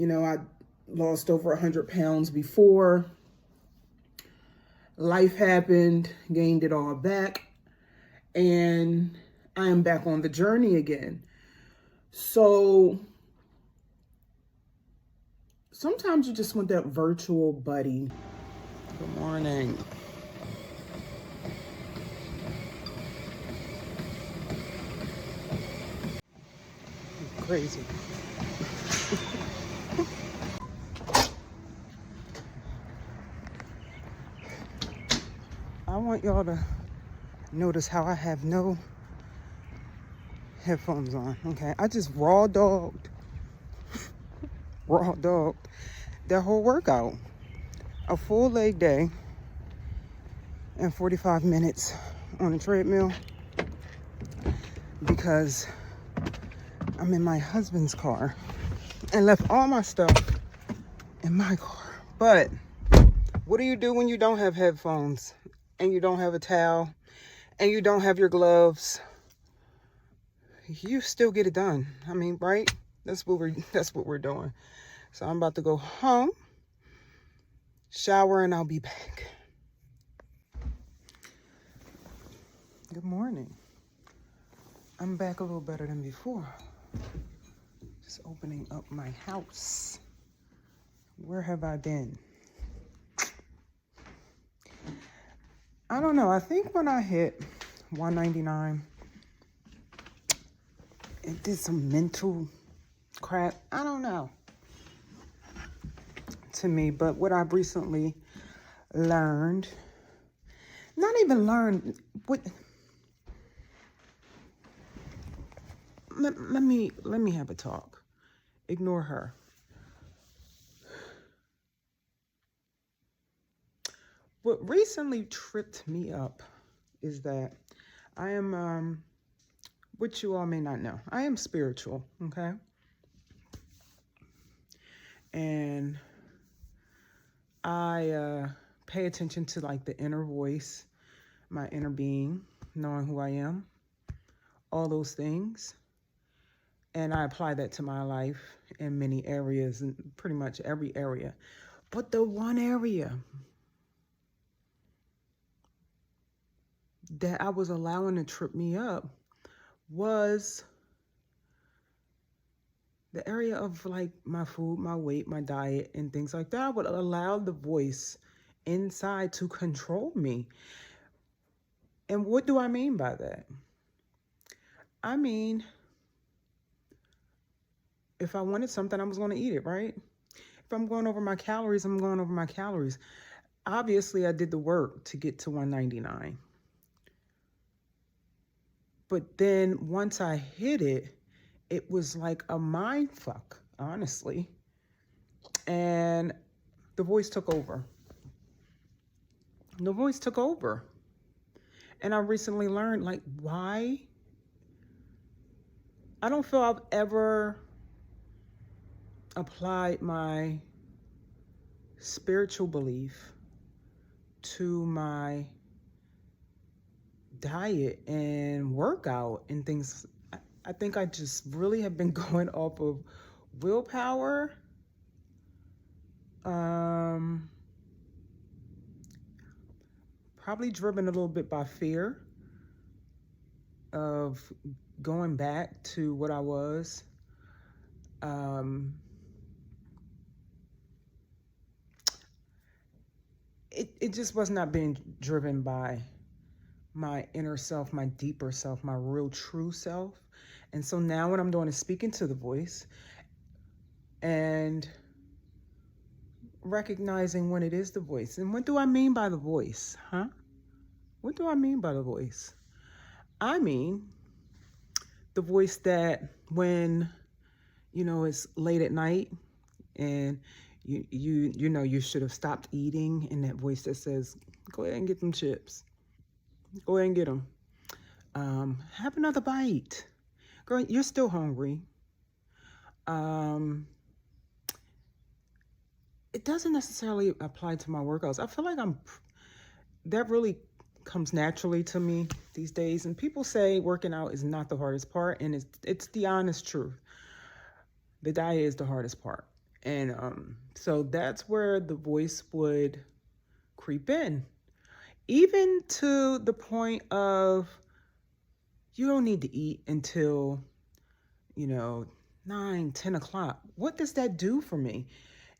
I lost over 100 pounds before. Life happened, gained it all back, and I am back on the journey again. So sometimes you just want that virtual buddy. Good morning. Crazy. I want y'all to notice how I have no headphones on. Okay, I just raw dogged that whole workout. A full leg day and 45 minutes on a treadmill because I'm in my husband's car and left all my stuff in my car. But what do you do when you don't have headphones and you don't have a towel and you don't have your gloves? You still get it done. I mean, right? That's what we're doing. So I'm about to go home, shower, and I'll be back. Good morning. I'm back a little better than before. Just opening up my house. Where have I been? I don't know. I think when I hit 199, it did some mental crap. I don't know. To me, but what I've recently learned, not even learned, let me have a talk. Ignore her. What recently tripped me up is that I am, which you all may not know, I am spiritual, okay? And I pay attention to like the inner voice, my inner being, knowing who I am, all those things. And I apply that to my life in many areas, and pretty much every area. But the one area that I was allowing to trip me up was the area of like my food, my weight, my diet, and things like that. I would allow the voice inside to control me. And what do I mean by that? I mean, if I wanted something, I was going to eat it, right? If I'm going over my calories, I'm going over my calories. Obviously, I did the work to get to 199. But then once I hit it, it was like a mind fuck, honestly. And the voice took over. The voice took over. And I recently learned, like, why? I don't feel I've ever applied my spiritual belief to my diet and workout and things. I think I just really have been going off of willpower. Probably driven a little bit by fear of going back to what I was. It just was not being driven by my inner self, my deeper self, my real true self. And so now what I'm doing is speaking to the voice and recognizing when it is the voice. And what do I mean by the voice, huh? What do I mean by the voice? I mean the voice that when, it's late at night and you know you should have stopped eating, and that voice that says, go ahead and get them chips. Go ahead and get them. Have another bite. Girl, you're still hungry. It doesn't necessarily apply to my workouts. I feel like that really comes naturally to me these days. And people say working out is not the hardest part, and it's the honest truth. The diet is the hardest part. And so that's where the voice would creep in, even to the point of you don't need to eat until, you know, 9, 10 o'clock. What does that do for me?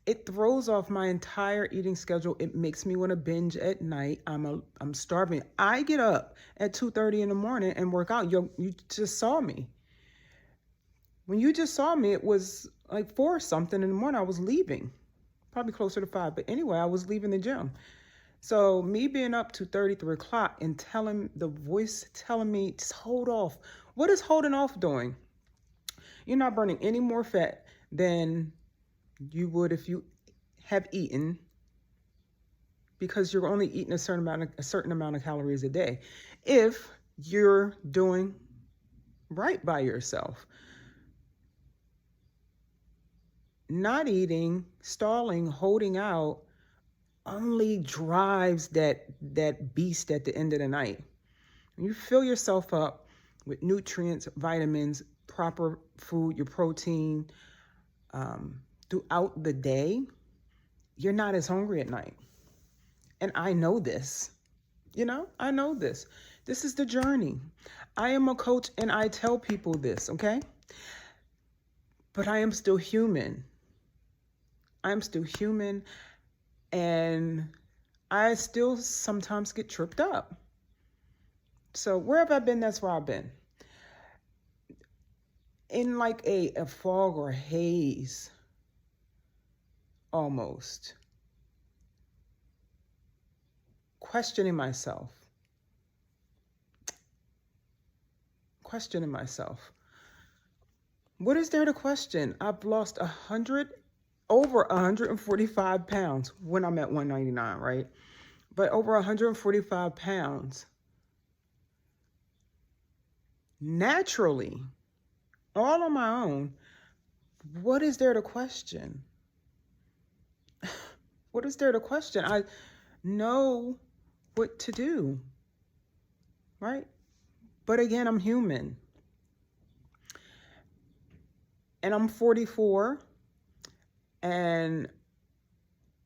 It throws off my entire eating schedule. It makes me want to binge at night. I'm starving. I get up at 2:30 in the morning and work out. You just saw me. When you just saw me, it was like 4 something in the morning. I was leaving, probably closer to 5. But anyway, I was leaving the gym. So me being up to 3 o'clock and telling the voice telling me, just hold off. What is holding off doing? You're not burning any more fat than you would if you have eaten, because you're only eating a certain amount of calories a day. If you're doing right by yourself, not eating, stalling, holding out only drives that beast at the end of the night. You fill yourself up with nutrients, vitamins, proper food, your protein, throughout the day, you're not as hungry at night. And I know this. I know this. This is the journey. I am a coach and I tell people this, okay? But I am still human. I'm still human, and I still sometimes get tripped up. So where have I been? That's where I've been. In like a fog or haze, almost. Questioning myself. What is there to question? I've lost over 145 pounds when I'm at 199, right? But over 145 pounds naturally, all on my own. What is there to question? What is there to question? I know what to do, right? But again, I'm human. And I'm 44, and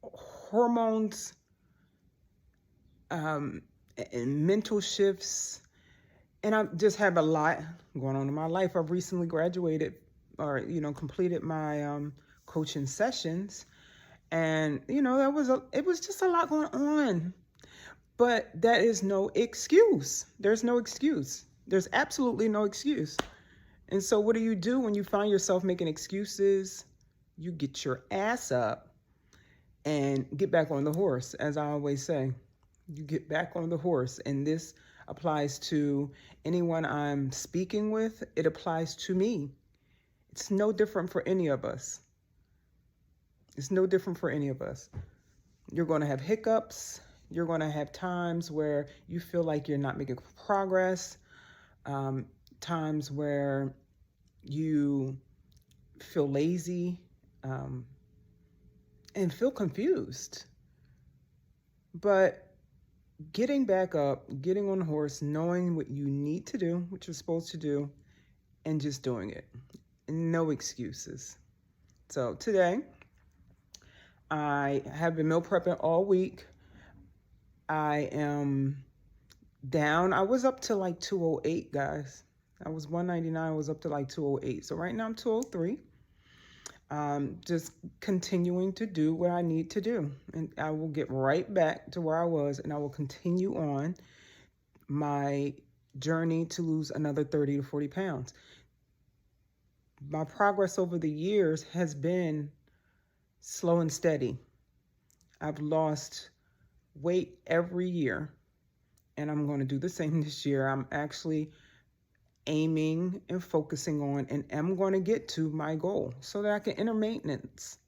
hormones and mental shifts, and I just have a lot going on in my life. I've recently graduated, or completed my coaching sessions, and it was just a lot going on. But that is no excuse. There's no excuse. There's absolutely no excuse. And so what do you do when you find yourself making excuses? You get your ass up and get back on the horse, as I always say. You get back on the horse. And this applies to anyone I'm speaking with. It applies to me. It's no different for any of us. It's no different for any of us. You're going to have hiccups. You're going to have times where you feel like you're not making progress. Times where you feel lazy and feel confused. But getting back up, getting on the horse, knowing what you need to do, what you're supposed to do, and just doing it. No excuses. So today, I have been meal prepping all week. I am down. I was up to like 208, guys. I was 199, I was up to like 208. So right now I'm 203. Just continuing to do what I need to do. And I will get right back to where I was, and I will continue on my journey to lose another 30 to 40 pounds. My progress over the years has been slow and steady. I've lost weight every year, and I'm going to do the same this year. I'm actually aiming and focusing on, and am going to get to my goal so that I can enter maintenance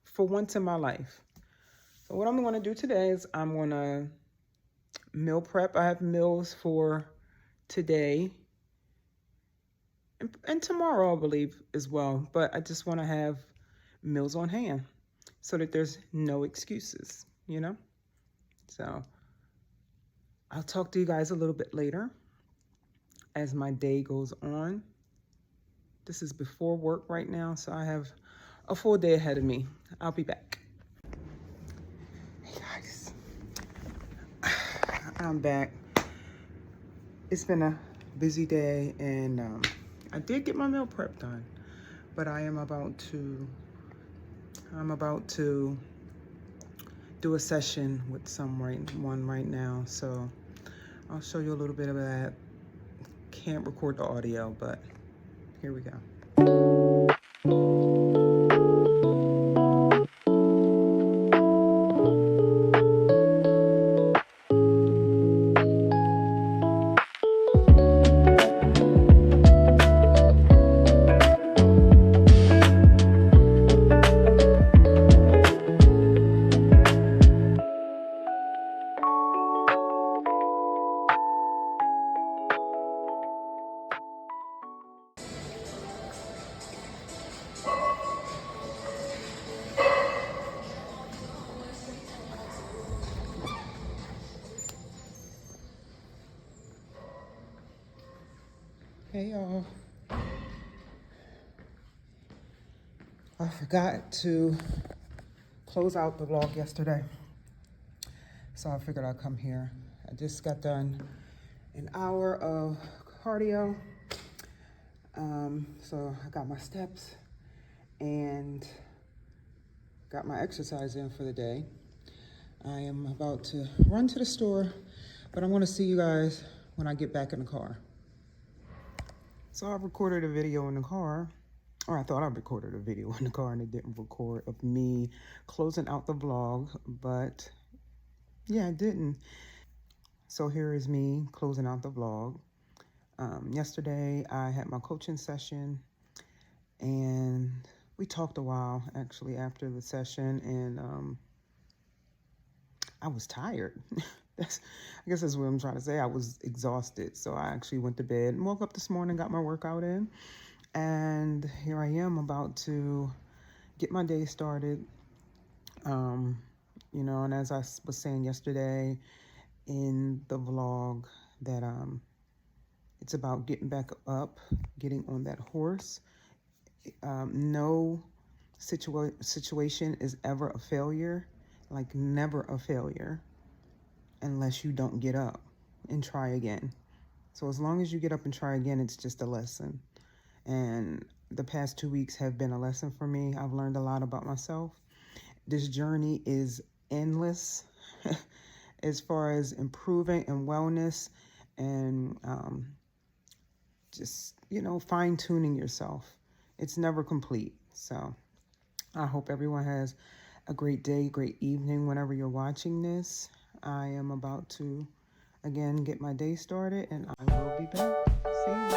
for once in my life. So what I'm going to do today is I'm going to meal prep. I have meals for today and tomorrow, I believe, as well. But I just want to have meals on hand so that there's no excuses, So I'll talk to you guys a little bit later as my day goes on. This is before work right now, so I have a full day ahead of me. I'll be back. Hey guys, I'm back. It's been a busy day, and I did get my meal prep done, but I'm about to do a session with someone right now, so I'll show you a little bit of that. Can't record the audio, but here we go. Hey y'all. I forgot to close out the vlog yesterday, so I figured I'd come here. I just got done an hour of cardio. So I got my steps and got my exercise in for the day. I am about to run to the store, but I want to see you guys when I get back in the car. So I recorded a video in the car, or I thought I recorded a video in the car, and it didn't record, of me closing out the vlog, but yeah, it didn't. So here is me closing out the vlog. Yesterday I had my coaching session, and we talked a while actually after the session, and I was tired. I guess that's what I'm trying to say. I was exhausted. So I actually went to bed and woke up this morning, got my workout in, and here I am about to get my day started. You know, and as I was saying yesterday in the vlog, that it's about getting back up, getting on that horse. No situation is ever a failure, like never a failure, unless you don't get up and try again. So as long as you get up and try again, it's just a lesson. And the past 2 weeks have been a lesson for me. I've learned a lot about myself. This journey is endless as far as improving and wellness, and just, you know, fine-tuning yourself. It's never complete. So I hope everyone has a great day, great evening whenever you're watching this. I am about to, again, get my day started, and I will be back. See you.